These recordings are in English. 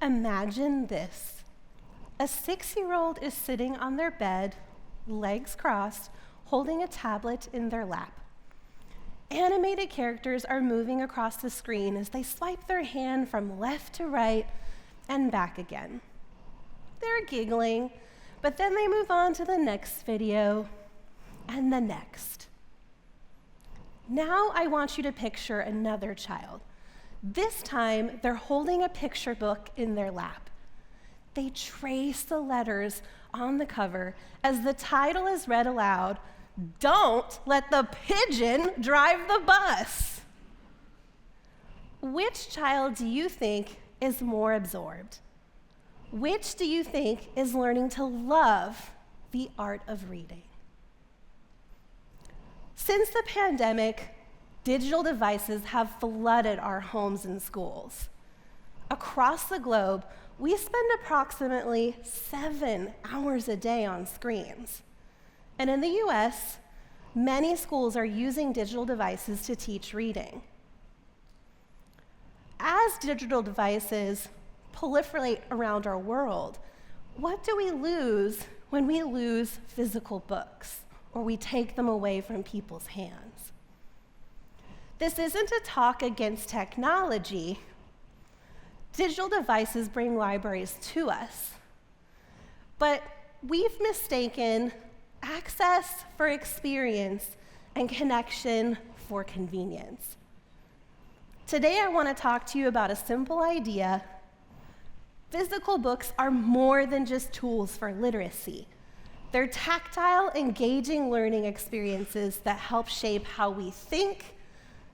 Imagine this. A 6-year-old is sitting on their bed, legs crossed, holding a tablet in their lap. Animated characters are moving across the screen as they swipe their hand from left to right and back again. They're giggling, but then they move on to the next video and the next. Now I want you to picture another child. This time, they're holding a picture book in their lap. They trace the letters on the cover as the title is read aloud, "Don't let the pigeon drive the bus." Which child do you think is more absorbed? Which do you think is learning to love the art of reading? Since the pandemic, digital devices have flooded our homes and schools. Across the globe, we spend approximately 7 hours a day on screens. And in the US, many schools are using digital devices to teach reading. As digital devices proliferate around our world, what do we lose when we lose physical books or we take them away from people's hands? This isn't a talk against technology. Digital devices bring libraries to us, but we've mistaken access for experience and connection for convenience. Today, I want to talk to you about a simple idea. Physical books are more than just tools for literacy. They're tactile, engaging learning experiences that help shape how we think,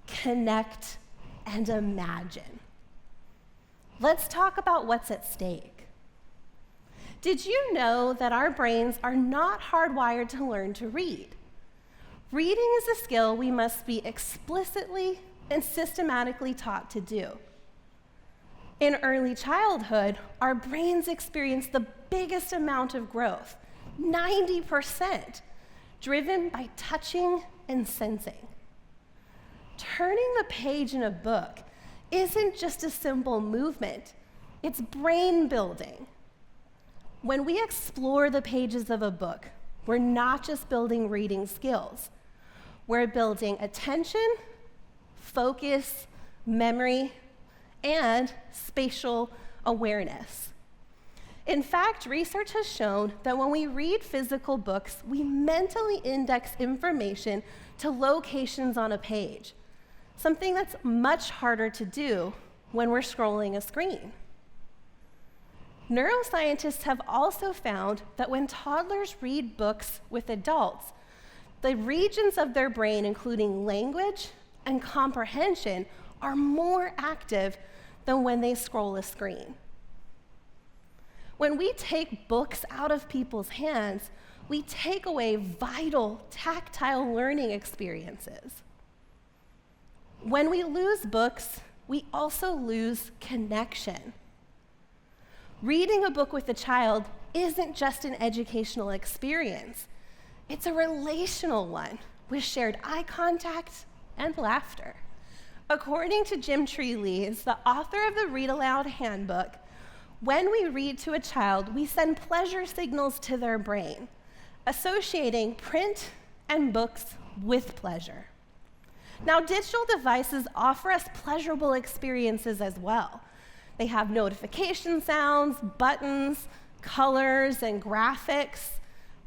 connect, and imagine. Let's talk about what's at stake. Did you know that our brains are not hardwired to learn to read? Reading is a skill we must be explicitly and systematically taught to do. In early childhood, our brains experience the biggest amount of growth, 90%, driven by touching and sensing. Turning the page in a book isn't just a simple movement, it's brain building. When we explore the pages of a book, we're not just building reading skills. We're building attention, focus, memory, and spatial awareness. In fact, research has shown that when we read physical books, we mentally index information to locations on a page, something that's much harder to do when we're scrolling a screen. Neuroscientists have also found that when toddlers read books with adults, the regions of their brain, including language and comprehension, are more active than when they scroll a screen. When we take books out of people's hands, we take away vital tactile learning experiences. When we lose books, we also lose connection. Reading a book with a child isn't just an educational experience. It's a relational one with shared eye contact and laughter. According to Jim Tree-Lees, the author of the Read Aloud Handbook, when we read to a child, we send pleasure signals to their brain, associating print and books with pleasure. Now, digital devices offer us pleasurable experiences as well. They have notification sounds, buttons, colors, and graphics,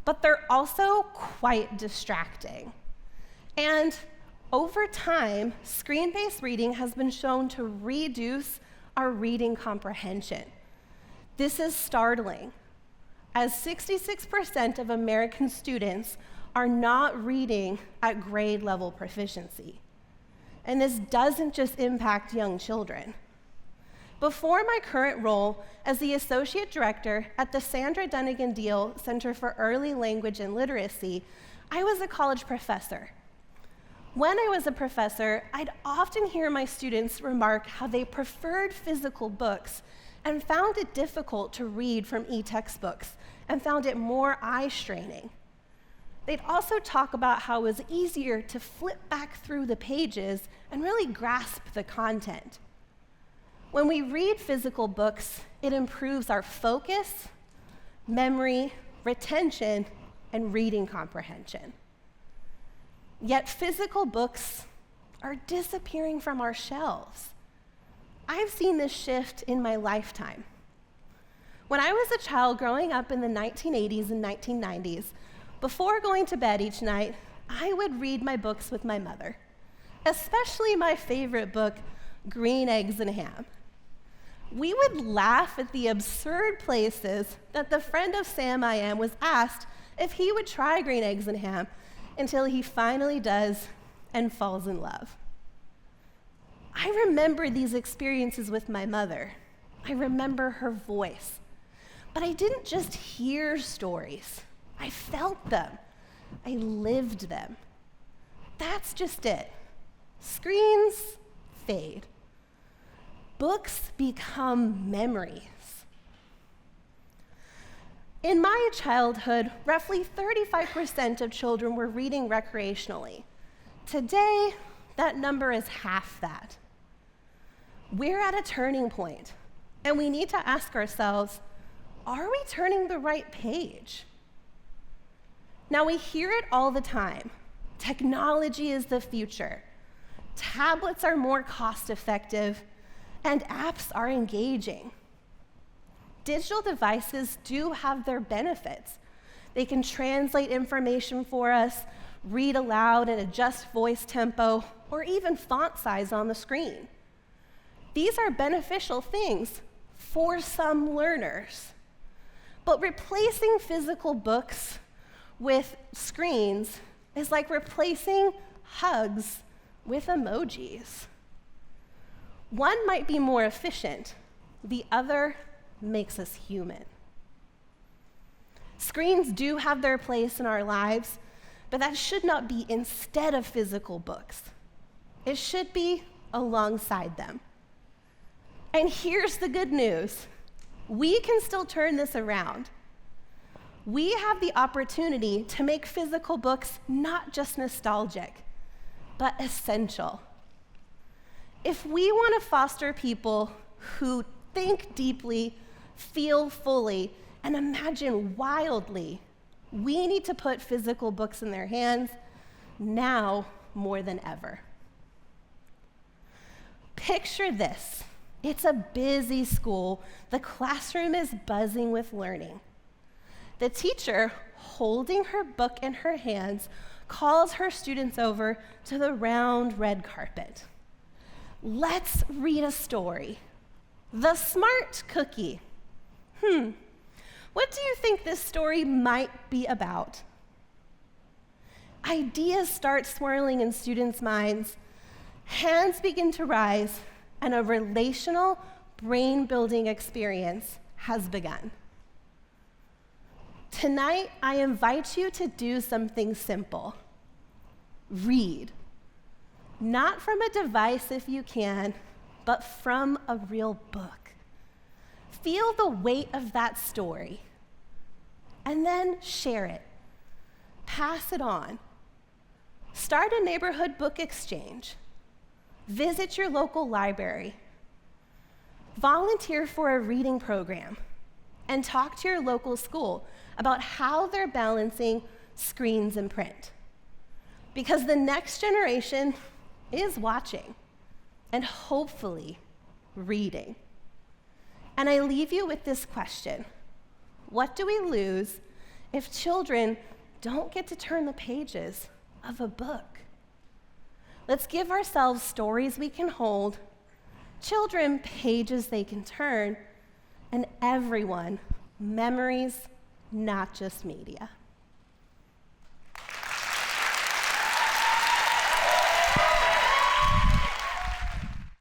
but they're also quite distracting. And over time, screen-based reading has been shown to reduce our reading comprehension. This is startling, as 66% of American students are not reading at grade level proficiency. And this doesn't just impact young children. Before my current role as the Associate Director at the Sandra Dunnigan Deal Center for Early Language and Literacy, I was a college professor. When I was a professor, I'd often hear my students remark how they preferred physical books and found it difficult to read from e-textbooks and found it more eye-straining. They'd also talk about how it was easier to flip back through the pages and really grasp the content. When we read physical books, it improves our focus, memory, retention, and reading comprehension. Yet physical books are disappearing from our shelves. I've seen this shift in my lifetime. When I was a child growing up in the 1980s and 1990s, before going to bed each night, I would read my books with my mother, especially my favorite book, Green Eggs and Ham. We would laugh at the absurd places that the friend of Sam I am was asked if he would try green eggs and ham until he finally does and falls in love. I remember these experiences with my mother. I remember her voice. But I didn't just hear stories. I felt them. I lived them. That's just it. Screens fade. Books become memories. In my childhood, roughly 35% of children were reading recreationally. Today, that number is half that. We're at a turning point, and we need to ask ourselves, are we turning the right page? Now, we hear it all the time. Technology is the future. Tablets are more cost-effective, and apps are engaging. Digital devices do have their benefits. They can translate information for us, read aloud and adjust voice tempo, or even font size on the screen. These are beneficial things for some learners. But replacing physical books with screens is like replacing hugs with emojis. One might be more efficient, the other makes us human. Screens do have their place in our lives, but that should not be instead of physical books. It should be alongside them. And here's the good news. We can still turn this around. We have the opportunity to make physical books not just nostalgic, but essential. If we want to foster people who think deeply, feel fully, and imagine wildly, we need to put physical books in their hands now more than ever. Picture this. It's a busy school. The classroom is buzzing with learning. The teacher, holding her book in her hands, calls her students over to the round red carpet. Let's read a story. The Smart Cookie. What do you think this story might be about? Ideas start swirling in students' minds, hands begin to rise, and a relational, brain-building experience has begun. Tonight, I invite you to do something simple. Read. Not from a device if you can, but from a real book. Feel the weight of that story, and then share it. Pass it on. Start a neighborhood book exchange. Visit your local library. Volunteer for a reading program, and talk to your local school about how they're balancing screens and print. Because the next generation is watching and hopefully reading. And I leave you with this question. What do we lose if children don't get to turn the pages of a book? Let's give ourselves stories we can hold, children pages they can turn, and everyone memories, not just media.